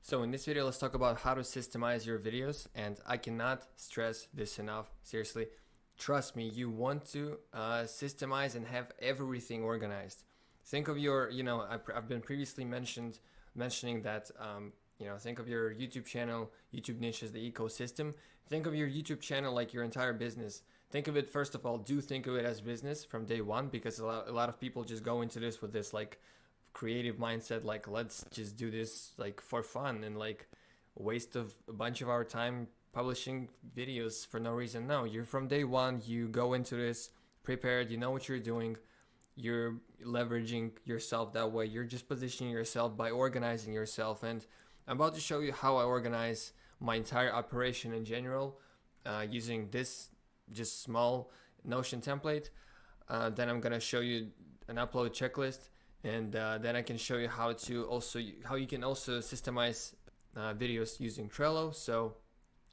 So in this video, let's talk about how to systemize your videos, and I cannot stress this enough. Seriously, trust me, you want to systemize and have everything organized. Think of your, I've been previously mentioning that, think of your YouTube channel. YouTube niche is the ecosystem. Think of your YouTube channel like your entire business. Think of it, first of all, do think of it as business from day one, because a lot of people just go into this with this like creative mindset, like let's just do this like for fun and like waste of a bunch of our time publishing videos for no reason. No, you're from day one, you go into this prepared, you know what you're doing, you're leveraging yourself that way, you're just positioning yourself by organizing yourself. And I'm about to show you how I organize my entire operation in general, using this just small Notion template. Then I'm gonna show you an upload checklist, and then I can show you how you can also systemize videos using Trello. So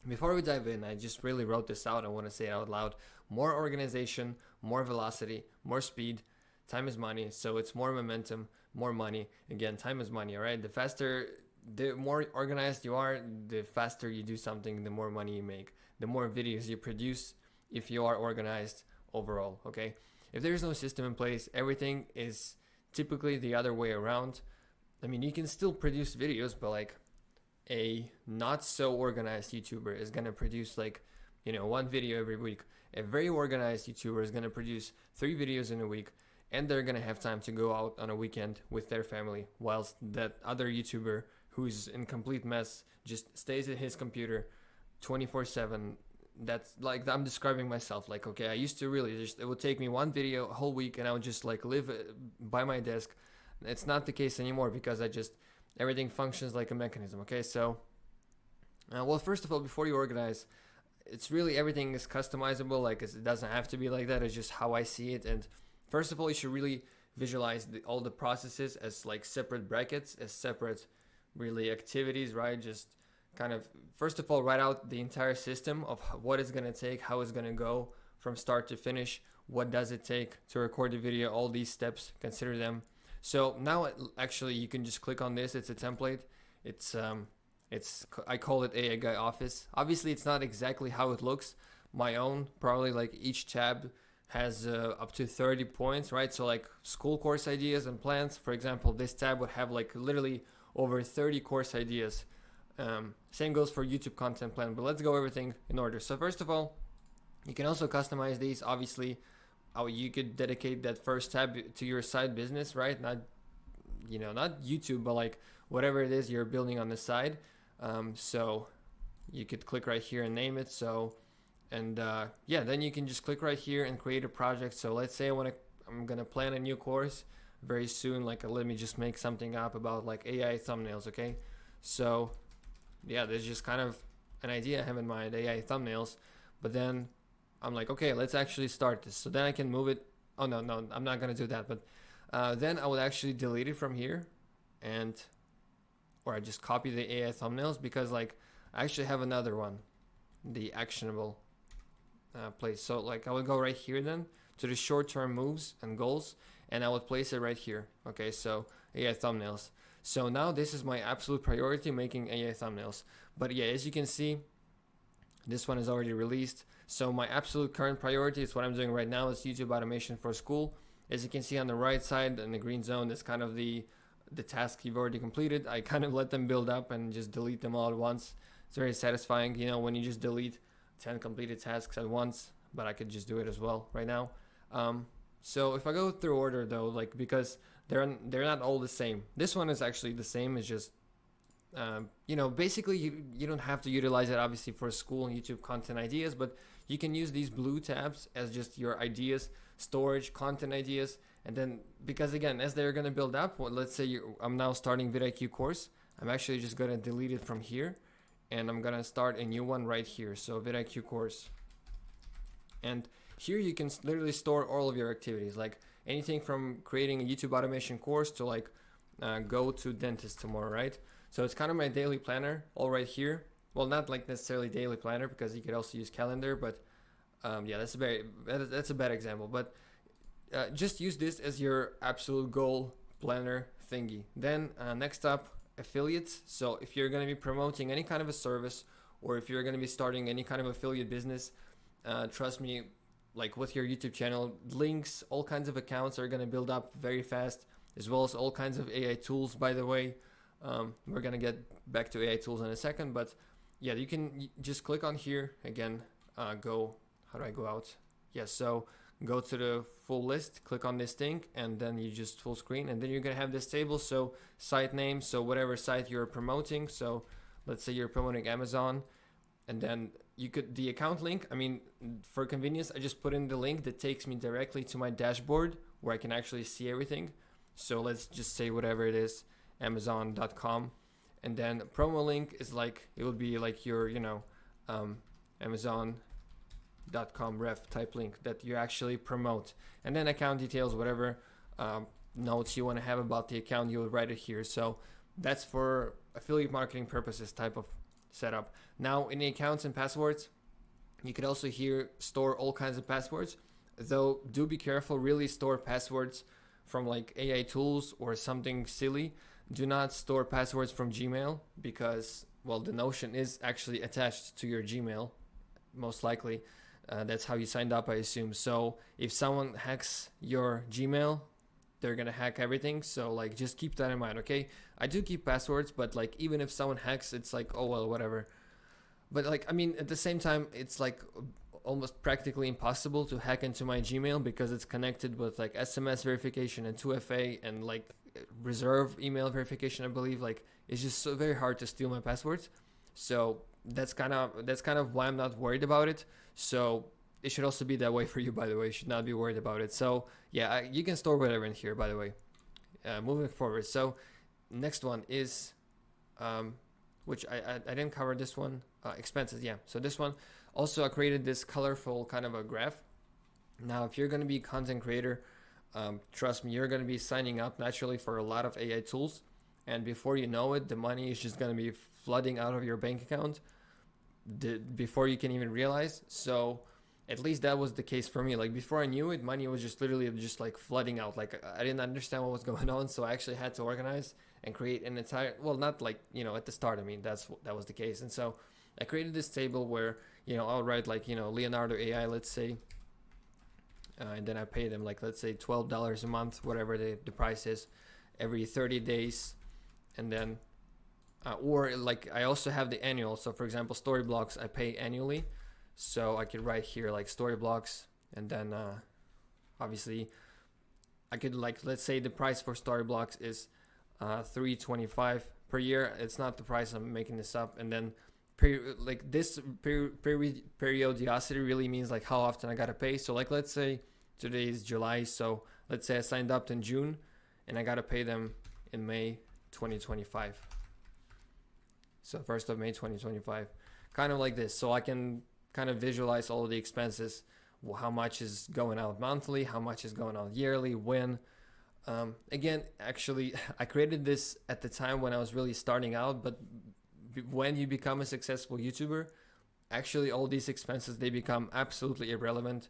before we dive in, I just really wrote this out. I want to say it out loud. More organization, more velocity, more speed. Time is money, so it's more momentum, more money. Again, time is money, all right? The more organized you are, the faster you do something, the more money you make. The more videos you produce if you are organized overall, okay? If there's no system in place, everything is typically the other way around. I mean, you can still produce videos, but like a not so organized YouTuber is gonna produce like, one video every week. A very organized YouTuber is gonna produce 3 videos in a week, and they're gonna have time to go out on a weekend with their family, whilst that other YouTuber who's in complete mess just stays at his computer 24/7. That's like, I'm describing myself, like, okay, I used to really just, it would take me one video a whole week and I would just like live by my desk. It's not the case anymore, because everything functions like a mechanism. Okay, so well, first of all, before you organize, it's really, everything is customizable. Like, it doesn't have to be like that. It's just how I see it. And first of all, you should really visualize all the processes as like separate brackets, as separate really activities, right? Just kind of, first of all, write out the entire system of what it's going to take, how it's going to go from start to finish, what does it take to record the video, all these steps, consider them. So now actually you can just click on this. It's a template. I call it AI Guy Office. Obviously it's not exactly how it looks. My own, probably like each tab has up to 30 points, right? So like school course ideas and plans, for example, this tab would have like literally over 30 course ideas. Same goes for YouTube content plan, but let's go everything in order. So first of all, you can also customize these. Obviously, you could dedicate that first tab to your side business, right? Not YouTube, but like whatever it is you're building on the side. So you could click right here and name it. Then you can just click right here and create a project. So let's say I'm gonna plan a new course very soon. Like, let me just make something up about like AI thumbnails. Okay, so yeah, there's just kind of an idea I have in mind, AI thumbnails. But then I'm like, okay, let's actually start this. So then I can move it. Oh, no, I'm not going to do that. But then I would actually delete it from here, or I just copy the AI thumbnails, because like I actually have another one, the actionable place. So like I would go right here then to the short-term moves and goals, and I would place it right here. Okay, so AI thumbnails. So now this is my absolute priority, making AI thumbnails. But yeah, as you can see, this one is already released. So my absolute current priority is what I'm doing right now, is YouTube automation for school. As you can see on the right side in the green zone, that's kind of the task you've already completed. I kind of let them build up and just delete them all at once. It's very satisfying, when you just delete 10 completed tasks at once, but I could just do it as well right now. So if I go through order though, like, because they're not all the same. This one is actually the same. It's just, basically you don't have to utilize it obviously for school and YouTube content ideas, but you can use these blue tabs as just your ideas, storage, content ideas. And then, because again, as they're going to build up, let's say I'm now starting vidIQ course. I'm actually just going to delete it from here, and I'm going to start a new one right here. So vidIQ course. And here you can literally store all of your activities, like anything from creating a YouTube automation course to like go to dentist tomorrow, right? So it's kind of my daily planner all right here. Well, not like necessarily daily planner, because you could also use calendar, but that's a bad example. But just use this as your absolute goal planner thingy. Then next up, affiliates. So if you're going to be promoting any kind of a service, or if you're going to be starting any kind of affiliate business, trust me, like with your YouTube channel, links, all kinds of accounts are going to build up very fast, as well as all kinds of AI tools, by the way. We're going to get back to AI tools in a second, but yeah, you can just click on here again, how do I go out? Yeah, so go to the full list, click on this thing, and then you just full screen, and then you're going to have this table. So site name, so whatever site you're promoting. So let's say you're promoting Amazon, and then you could, the account link, I mean, for convenience, I just put in the link that takes me directly to my dashboard where I can actually see everything. So let's just say whatever it is, amazon.com. And then promo link is like, it would be like your, amazon.com ref type link that you actually promote. And then account details, whatever notes you want to have about the account, you would write it here. So that's for affiliate marketing purposes type of setup. Now in the accounts and passwords, you could also here store all kinds of passwords, though do be careful, really store passwords from like AI tools or something silly. Do not store passwords from Gmail, because, well, the Notion is actually attached to your Gmail, most likely. That's how you signed up, I assume. So if someone hacks your Gmail, they're gonna hack everything. So like, just keep that in mind, okay? I do keep passwords, but like, even if someone hacks, it's like, oh well, whatever. But like, I mean, at the same time, it's like almost practically impossible to hack into my Gmail, because it's connected with like SMS verification and 2FA and like reserve email verification, I believe. Like, it's just so very hard to steal my passwords. So that's kind of why I'm not worried about it. So it should also be that way for you, by the way. You should not be worried about it. So yeah, you can store whatever in here, by the way. Moving forward. So next one is, which I didn't cover this one, expenses. Yeah. So this one also, I created this colorful kind of a graph. Now, if you're going to be a content creator, trust me, you're going to be signing up naturally for a lot of AI tools. And before you know it, the money is just going to be flooding out of your bank account before you can even realize. So at least that was the case for me. Like, before I knew it, money was just literally just like flooding out. Like, I didn't understand what was going on. So I actually had to organize and create an entire, well, not like, at the start, I mean, that was the case. And so I created this table where, I'll write like, Leonardo AI, let's say, and then I pay them like, let's say $12 a month, whatever the price is, every 30 days. And then, or like, I also have the annual. So for example, Storyblocks, I pay annually. So I could write here like Storyblocks, and then obviously I could like, let's say the price for Storyblocks is $325 per year. It's not the price, I'm making this up. And then periodicity really means like how often I gotta pay. So like, let's say today is July, so let's say I signed up in June and I gotta pay them in May 2025. So 1st of May 2025, kind of like this. So I can kind of visualize all of the expenses, how much is going out monthly, how much is going out yearly, when. Again, actually, I created this at the time when I was really starting out, but when you become a successful YouTuber, actually all these expenses, they become absolutely irrelevant.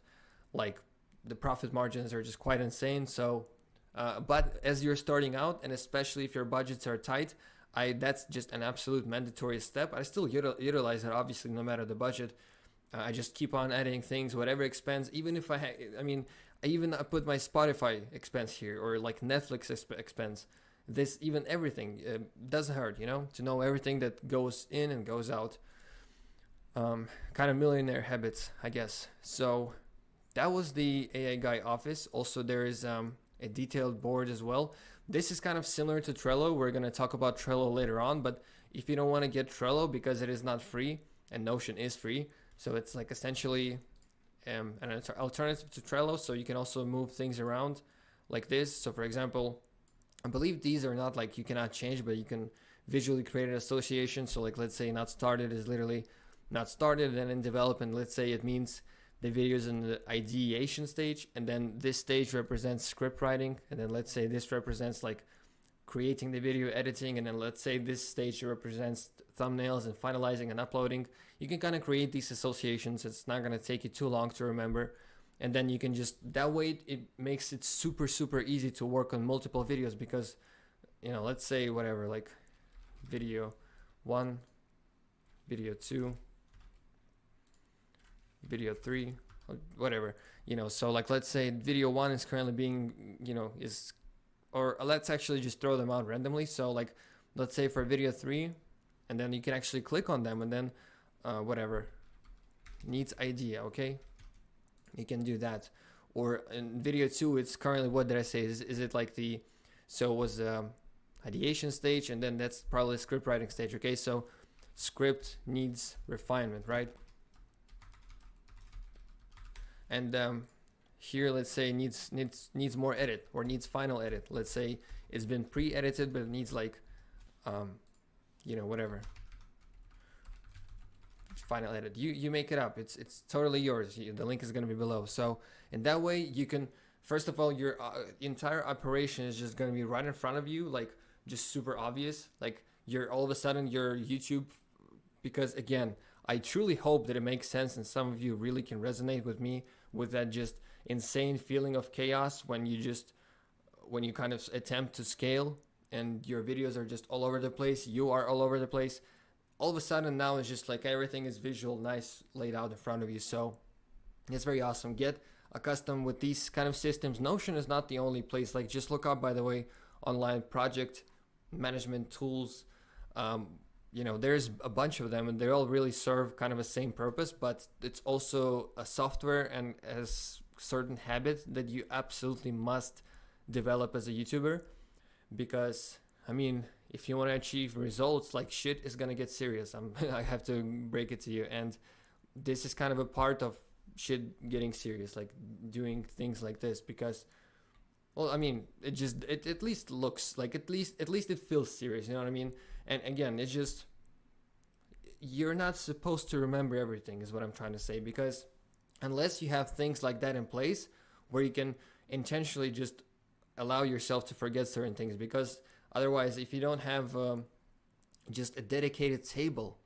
Like, the profit margins are just quite insane. So, but as you're starting out, and especially if your budgets are tight, that's just an absolute mandatory step. I still utilize it, obviously, no matter the budget. I just keep on adding things, whatever expense, even if I put my Spotify expense here, or like Netflix expense. This, even everything, doesn't hurt, to know everything that goes in and goes out. Kind of millionaire habits, I guess. So that was the AI Guy office. Also, there is a detailed board as well. This is kind of similar to Trello. We're going to talk about Trello later on, but if you don't want to get Trello because it is not free, and Notion is free, so it's like essentially an alternative to Trello. So you can also move things around like this. So for example, I believe these are not like, you cannot change, but you can visually create an association. So like, let's say not started is literally not started, and then in development, let's say it means the video is in the ideation stage, and then this stage represents script writing, and then let's say this represents like creating the video, editing, and then let's say this stage represents thumbnails and finalizing and uploading. You can kind of create these associations. It's not going to take you too long to remember. And then you can just, that way it makes it super, super easy to work on multiple videos, because, let's say whatever, like video 1, video 2, video 3, or whatever, so like let's say video 1 is currently being, or let's actually just throw them out randomly. So like let's say for video 3, and then you can actually click on them, and then whatever, needs idea, okay, you can do that. Or in video 2, it's currently, what did I say, is it like so it was ideation stage, and then that's probably script writing stage, okay? So script needs refinement, right? And here, let's say needs more edit, or needs final edit. Let's say it's been pre-edited, but it needs like whatever, final edit. You make it up. It's totally yours. The link is going to be below. So in that way, you can, first of all, your entire operation is just going to be right in front of you, like just super obvious. Like all of a sudden your YouTube, because again, I truly hope that it makes sense and some of you really can resonate with me with that just insane feeling of chaos when you kind of attempt to scale and your videos are just all over the place. You are all over the place. All of a sudden now it's just like everything is visual, nice, laid out in front of you. So it's very awesome. Get accustomed with these kind of systems. Notion is not the only place. Like just look up, by the way, online project management tools. There's a bunch of them and they all really serve kind of the same purpose, but it's also a software and has certain habits that you absolutely must develop as a YouTuber. Because if you want to achieve results, like shit is gonna get serious. I have to break it to you, and this is kind of a part of shit getting serious, like doing things like this, because it at least looks like, at least it feels serious, you know what I mean? And again, it's just, you're not supposed to remember everything is what I'm trying to say, because unless you have things like that in place where you can intentionally just allow yourself to forget certain things, because otherwise, if you don't have just a dedicated table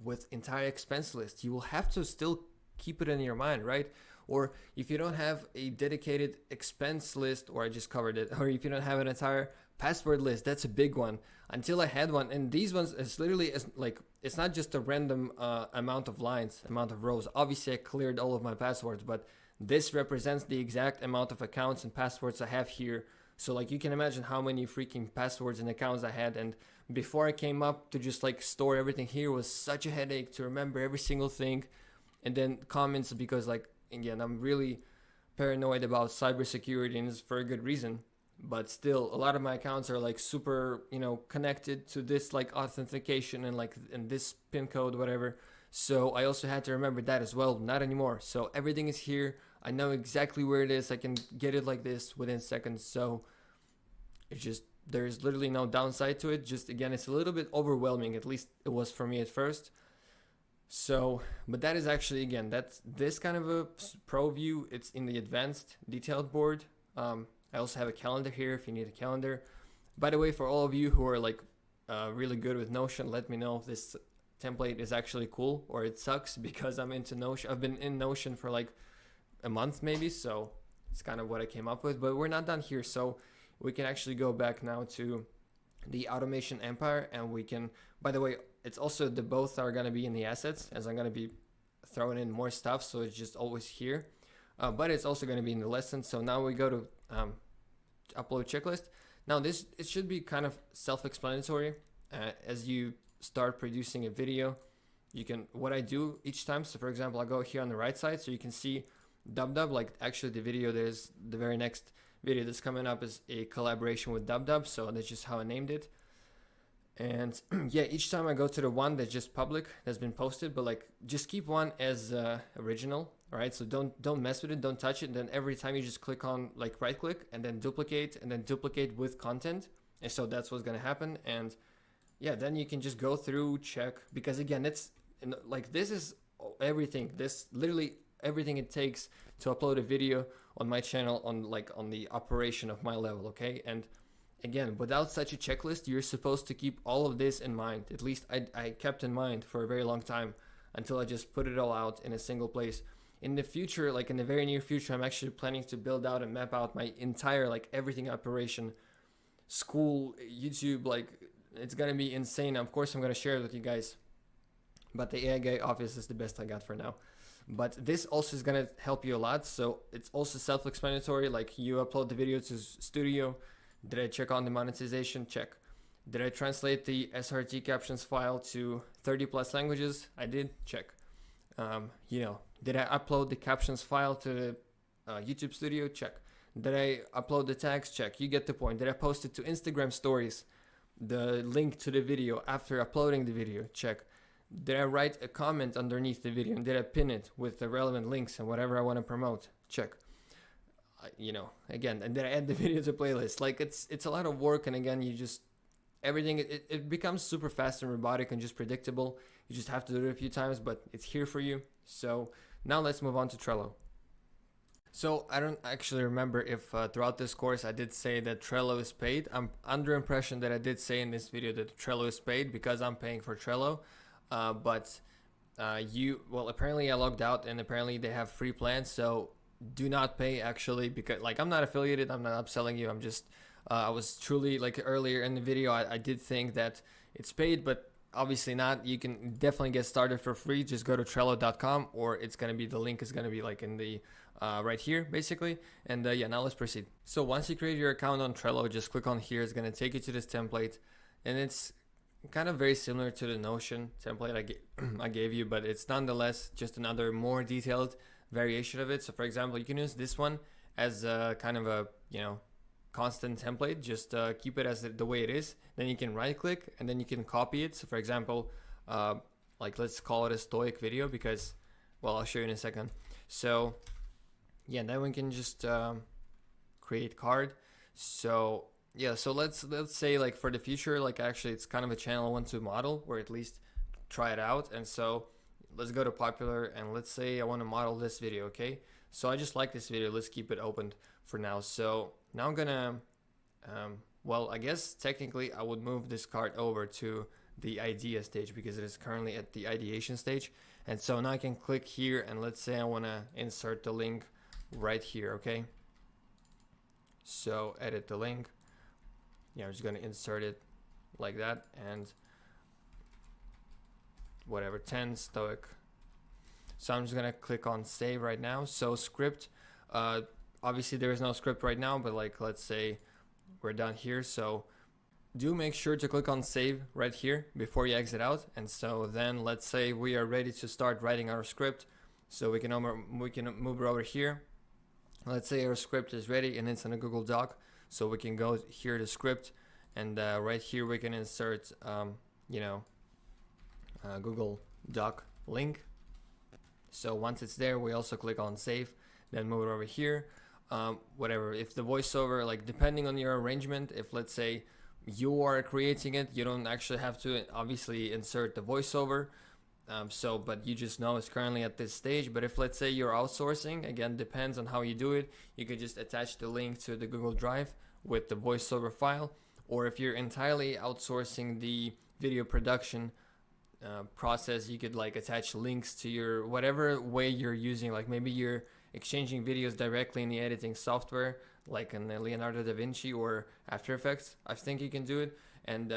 with entire expense list, you will have to still keep it in your mind, right? Or if you don't have a dedicated expense list, or I just covered it, or if you don't have an entire password list, that's a big one. Until I had one, and these ones, it's literally like, it's not just a random amount of lines, amount of rows. Obviously, I cleared all of my passwords, but this represents the exact amount of accounts and passwords I have here. So like you can imagine how many freaking passwords and accounts I had, and before I came up to just like store everything here was such a headache to remember every single thing. And then comments, because like, again, I'm really paranoid about cybersecurity, and it's for a good reason. But still, a lot of my accounts are like super, connected to this like authentication and like in this pin code, whatever. So I also had to remember that as well. Not anymore. So everything is here. I know exactly where it is. I can get it like this within seconds. So it's just, there's literally no downside to it. Just again, it's a little bit overwhelming. At least it was for me at first. So, but that is actually, again, that's this kind of a pro view. It's in the advanced detailed board. I also have a calendar here if you need a calendar. By the way, for all of you who are like really good with Notion, let me know if this template is actually cool or it sucks, because I'm into Notion. I've been in Notion for like a month maybe, so it's kind of what I came up with. But we're not done here, so we can actually go back now to the automation empire, and we can, by the way, it's also, the both are going to be in the assets, as I'm going to be throwing in more stuff, so it's just always here. But it's also going to be in the lesson. So now we go to upload checklist. Now this, it should be kind of self-explanatory. As you start producing a video, you can, what I do each time, so for example, I go here on the right side, so you can see Dub, like actually the video, there's the very next video that's coming up is a collaboration with Dub, so that's just how I named it. And yeah, each time I go to the one that's just public, that's been posted, but like just keep one as original. All right, so don't mess with it, don't touch it. And then every time you just click on, like, right click and then duplicate with content. And so that's what's gonna happen. And yeah, then you can just go through, check, because again, it's like, this is everything. This literally everything it takes to upload a video on my channel on the operation of my level. Okay, and again, without such a checklist, you're supposed to keep all of this in mind. At least I kept in mind for a very long time, until I just put it all out in a single place. In the future, like in the very near future, I'm actually planning to build out and map out my entire, like, everything operation, school, YouTube, like it's gonna be insane. Of course, I'm gonna share it with you guys. But the AI guy office is the best I got for now. But this also is gonna help you a lot. So it's also self-explanatory. Like you upload the video to Studio. Did I check on the monetization? Check. Did I translate the SRT captions file to 30 plus languages? I did. Check. Did I upload the captions file to the YouTube Studio? Check. Did I upload the tags? Check. You get the point. Did I post it to Instagram stories? The link to the video after uploading the video? Check. Did I write a comment underneath the video? And did I pin it with the relevant links and whatever I want to promote? Check. Again, and did I add the video to playlist? Like it's a lot of work, and again, you just everything it becomes super fast and robotic and just predictable. You just have to do it a few times, but it's here for you. So now let's move on to Trello. So I don't actually remember if throughout this course I did say that Trello is paid. I'm under impression that I did say in this video that Trello is paid because I'm paying for Trello. Apparently I logged out, and apparently they have free plans. So do not pay actually, because like I'm not affiliated, I'm not upselling you. I'm just I was truly, like earlier in the video, I did think that it's paid, but obviously not. You can definitely get started for free. Just go to Trello.com, or it's gonna be, the link is gonna be like in the right here basically. And now let's proceed. So once you create your account on Trello, just click on here. It's gonna take you to this template, and it's kind of very similar to the Notion template I gave you, but it's nonetheless just another more detailed variation of it. So for example, you can use this one as a kind of a constant template. Just keep it as the way it is. Then you can right click, and then you can copy it. So for example, let's call it a Stoic video, because I'll show you in a second. So then we can just create card. So let's say, like, for the future, like actually it's kind of a channel I want to model, or at least try it out. And so let's go to popular, and let's say I want to model this video. Okay, so I just like this video. Let's keep it opened for now. So now I'm gonna I guess technically I would move this card over to the idea stage, because it is currently at the ideation stage. And so now I can click here, and let's say I want to insert the link right here. Okay, so edit the link. I'm just going to insert it like that, and whatever, 10 Stoic. So I'm just going to click on save right now. So script, obviously there is no script right now, but like, let's say we're done here. So do make sure to click on save right here before you exit out. And so then let's say we are ready to start writing our script. So we can move it over here. Let's say our script is ready and it's in a Google Doc. So we can go here to script, and right here we can insert Google Doc link. So once it's there, we also click on save, then move it over here. Whatever, if the voiceover, like depending on your arrangement, if let's say you are creating it, you don't actually have to obviously insert the voiceover. But you just know it's currently at this stage. But if let's say you're outsourcing, again, depends on how you do it. You could just attach the link to the Google Drive with the voiceover file. Or if you're entirely outsourcing the video production process, you could like attach links to your whatever way you're using. Like maybe you're exchanging videos directly in the editing software, like in Leonardo da Vinci or After Effects. I think you can do it. And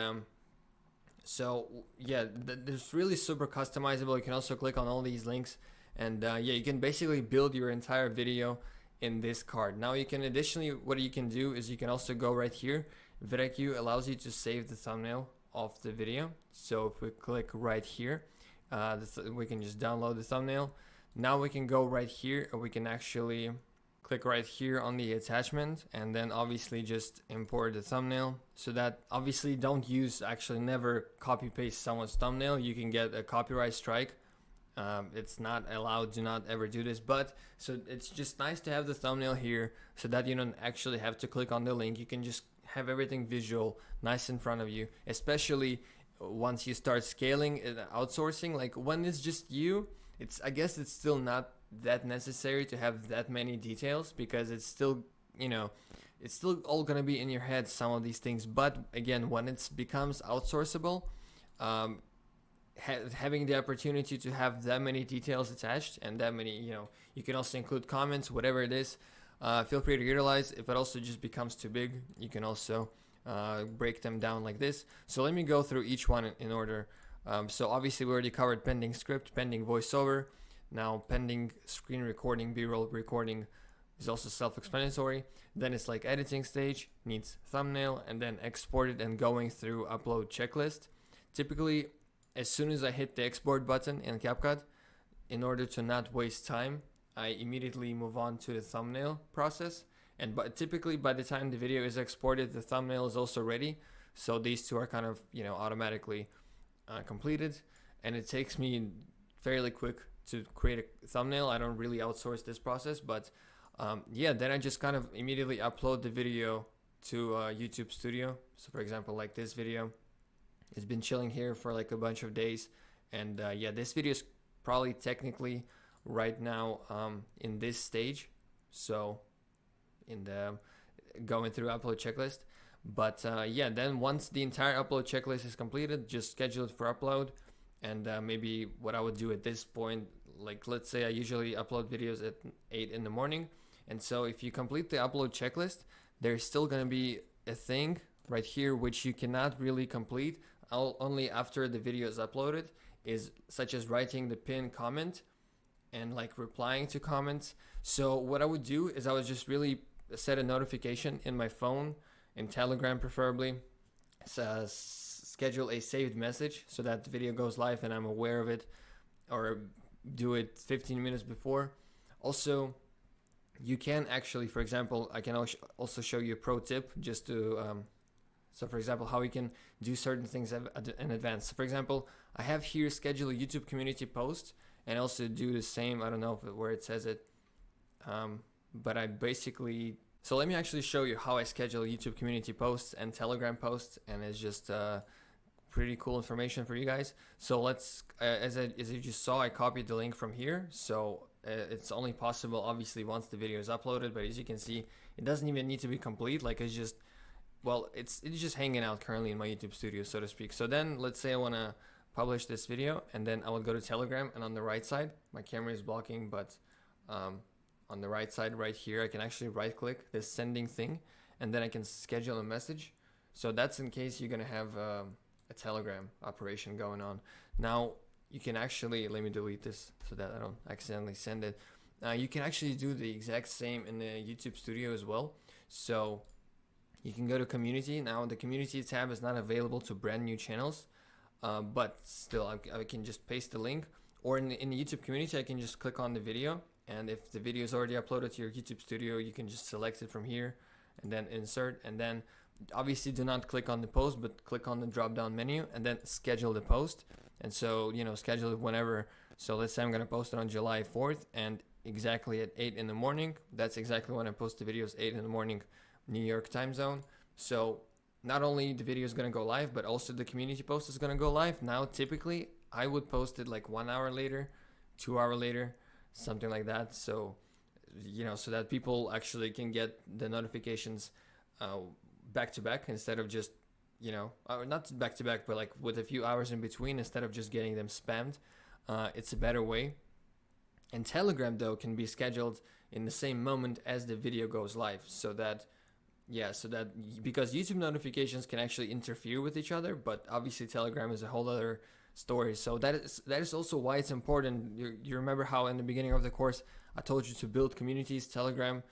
there's really super customizable. You can also click on all these links, and you can basically build your entire video in this card. Now you can additionally, what you can do is you can also go right here. VidIQ allows you to save the thumbnail of the video. So if we click right here, we can just download the thumbnail. Now we can go right here, and we can actually click right here on the attachment, and then obviously just import the thumbnail. So that obviously never copy paste someone's thumbnail. You can get a copyright strike. It's not allowed. Do not ever do this. But so it's just nice to have the thumbnail here, so that you don't actually have to click on the link. You can just have everything visual, nice in front of you, especially once you start scaling and outsourcing. Like when it's just you, I guess it's still not that necessary to have that many details, because it's still it's still all gonna be in your head, some of these things. But again, when it becomes outsourceable, having the opportunity to have that many details attached, and that many, you can also include comments, whatever it is, feel free to utilize. If it also just becomes too big, you can also break them down like this. So let me go through each one in order. So obviously we already covered pending script, pending voiceover. Now pending screen recording, B-roll recording is also self-explanatory. Then it's like editing stage, needs thumbnail, and then exported and going through upload checklist. Typically, as soon as I hit the export button in CapCut, in order to not waste time, I immediately move on to the thumbnail process. And typically by the time the video is exported, the thumbnail is also ready. So these two are kind of, automatically completed. And it takes me fairly quick to create a thumbnail. I don't really outsource this process, but then I just kind of immediately upload the video to YouTube Studio. So for example, like this video, it's been chilling here for like a bunch of days. And this video is probably technically right now in this stage. So in the going through upload checklist. But then once the entire upload checklist is completed, just schedule it for upload. And maybe what I would do at this point, like let's say I usually upload videos at 8 in the morning. And so if you complete the upload checklist, there's still going to be a thing right here which you cannot really complete only after the video is uploaded, is such as writing the pinned comment and like replying to comments. So what I would do is I would just really set a notification in my phone, in Telegram preferably, schedule a saved message so that the video goes live and I'm aware of it, or do it 15 minutes before. Also, you can actually, for example, I can also show you a pro tip just to, so for example, how you can do certain things in advance. So for example, I have here schedule a YouTube community post and also do the same, I don't know where it says it, but I basically, so let me actually show you how I schedule YouTube community posts and Telegram posts, and it's just pretty cool information for you guys. So let's, as you just saw, I copied the link from here. So it's only possible obviously once the video is uploaded, but as you can see, it doesn't even need to be complete. Like it's just, well, it's just hanging out currently in my YouTube studio, so to speak. So then let's say I want to publish this video, and then I would go to Telegram, and on the right side, my camera is blocking, but on the right side right here, I can actually right click this sending thing, and then I can schedule a message. So that's in case you're gonna have a Telegram operation going on. Now you can actually, let me delete this so that I don't accidentally send it. You can actually do the exact same in the YouTube studio as well. So you can go to community. Now the community tab is not available to brand new channels, but still I can just paste the link, or in the YouTube community I can just click on the video, and if the video is already uploaded to your YouTube studio, you can just select it from here and then insert, and then obviously do not click on the post, but click on the drop down menu and then schedule the post. And so schedule it whenever. So let's say I'm going to post it on July 4th, and exactly at 8 in the morning, that's exactly when I post the videos, 8 in the morning New York time zone. So not only the video is going to go live, but also the community post is going to go live. Now typically I would post it like 1 hour later, 2 hour later, something like that. So so that people actually can get the notifications back to back, instead of just not back to back, but like with a few hours in between, instead of just getting them spammed. It's a better way. And Telegram though can be scheduled in the same moment as the video goes live, so that because YouTube notifications can actually interfere with each other, but obviously Telegram is a whole other story. So that is also why it's important. You remember how in the beginning of the course I told you to build communities, Telegram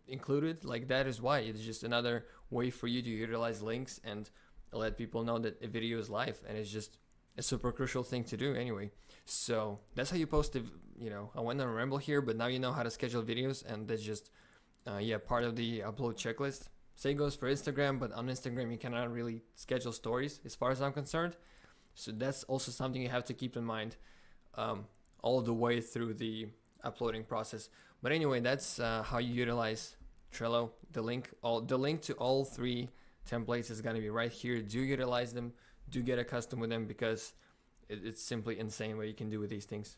included? Like that is why. It's just another way for you to utilize links and let people know that a video is live, and it's just a super crucial thing to do anyway. So that's how you post the, I went on a ramble here, but now you know how to schedule videos, and that's just part of the upload checklist. Same goes for Instagram, but on Instagram you cannot really schedule stories as far as I'm concerned. So that's also something you have to keep in mind all the way through the uploading process. But anyway, that's how you utilize Trello. The link to all 3 templates is going to be right here. Do utilize them, do get accustomed with them, because it's simply insane what you can do with these things.